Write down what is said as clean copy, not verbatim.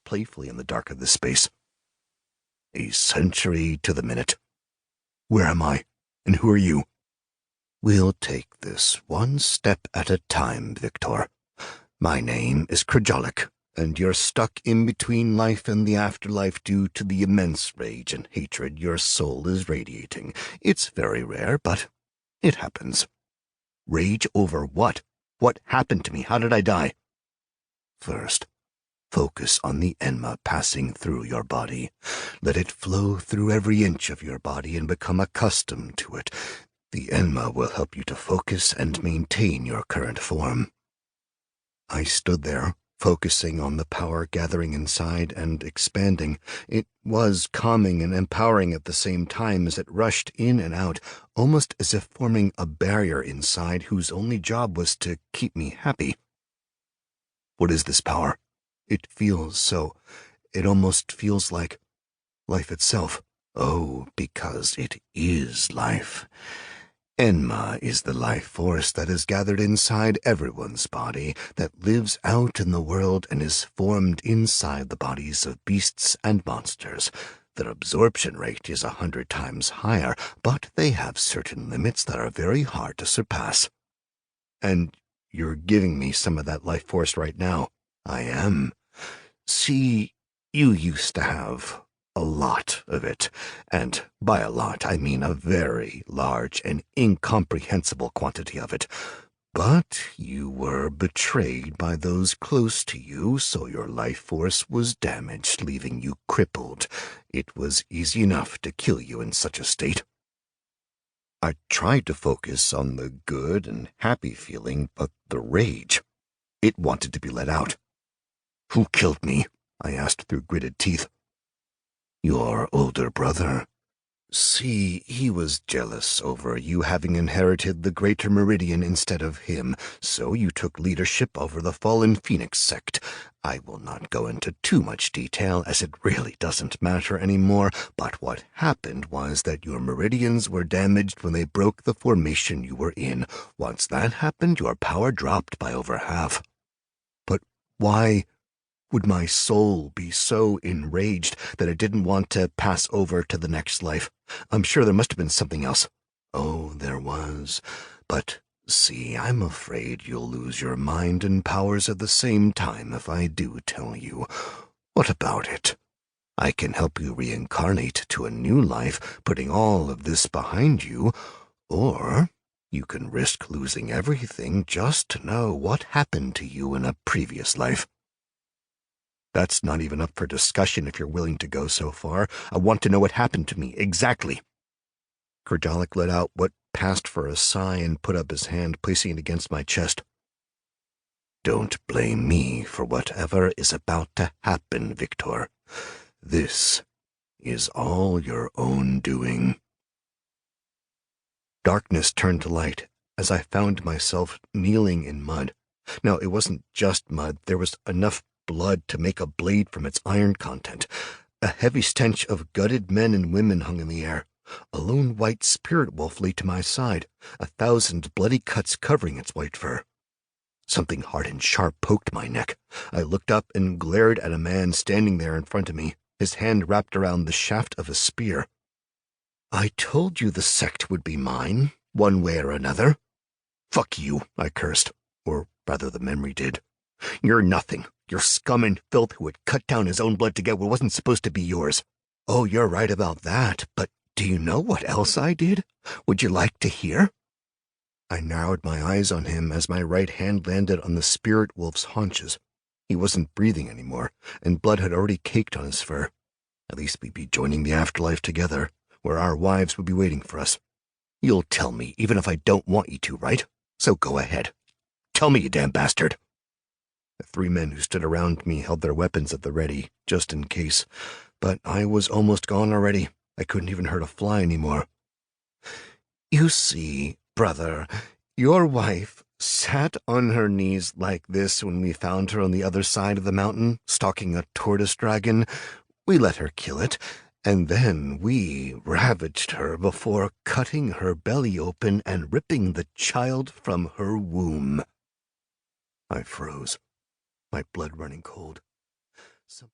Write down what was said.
playfully in the dark of this space. A century to the minute. Where am I, and who are you? We'll take this one step at a time, Viktor. My name is Krajalik, and you're stuck in between life and the afterlife due to the immense rage and hatred your soul is radiating. It's very rare, but it happens. Rage over what? What happened to me? How did I die? First, focus on the Enma passing through your body. Let it flow through every inch of your body and become accustomed to it. The Enma will help you to focus and maintain your current form. I stood there, focusing on the power gathering inside and expanding. It was calming and empowering at the same time as it rushed in and out, almost as if forming a barrier inside whose only job was to keep me happy. What is this power? It feels so. It almost feels like life itself. Oh, because it is life. Enma is the life force that is gathered inside everyone's body, that lives out in the world and is formed inside the bodies of beasts and monsters. Their absorption rate is 100 times higher, but they have certain limits that are very hard to surpass. And you're giving me some of that life force right now. I am. See, you used to have a lot of it, and by a lot I mean a very large and incomprehensible quantity of it. But you were betrayed by those close to you, so your life force was damaged, leaving you crippled. It was easy enough to kill you in such a state. I tried to focus on the good and happy feeling, but the rage, it wanted to be let out. Who killed me? I asked through gritted teeth. Your older brother. See, he was jealous over you having inherited the Greater Meridian instead of him, so you took leadership over the Fallen Phoenix sect. I will not go into too much detail, as it really doesn't matter anymore, but what happened was that your meridians were damaged when they broke the formation you were in. Once that happened, your power dropped by over half. But why would my soul be so enraged that it didn't want to pass over to the next life? I'm sure there must have been something else. Oh, there was. But see, I'm afraid you'll lose your mind and powers at the same time if I do tell you. What about it? I can help you reincarnate to a new life, putting all of this behind you, or you can risk losing everything just to know what happened to you in a previous life. That's not even up for discussion if you're willing to go so far. I want to know what happened to me, exactly. Krajalik let out what passed for a sigh and put up his hand, placing it against my chest. Don't blame me for whatever is about to happen, Viktor. This is all your own doing. Darkness turned to light as I found myself kneeling in mud. Now, it wasn't just mud. There was enough blood to make a blade from its iron content. A heavy stench of gutted men and women hung in the air. A lone white spirit wolf lay to my side, 1,000 bloody cuts covering its white fur. Something hard and sharp poked my neck. I looked up and glared at a man standing there in front of me, his hand wrapped around the shaft of a spear. I told you the sect would be mine, one way or another. Fuck you, I cursed, or rather the memory did. You're nothing. You're scum and filth who would cut down his own blood to get what wasn't supposed to be yours. Oh, you're right about that, but do you know what else I did? Would you like to hear? I narrowed my eyes on him as my right hand landed on the spirit wolf's haunches. He wasn't breathing anymore, and blood had already caked on his fur. At least we'd be joining the afterlife together, where our wives would be waiting for us. You'll tell me, even if I don't want you to, right? So go ahead. Tell me, you damn bastard. The 3 men who stood around me held their weapons at the ready, just in case, but I was almost gone already. I couldn't even hurt a fly anymore. You see, brother, your wife sat on her knees like this when we found her on the other side of the mountain, stalking a tortoise dragon. We let her kill it, and then we ravaged her before cutting her belly open and ripping the child from her womb. I froze, my blood running cold.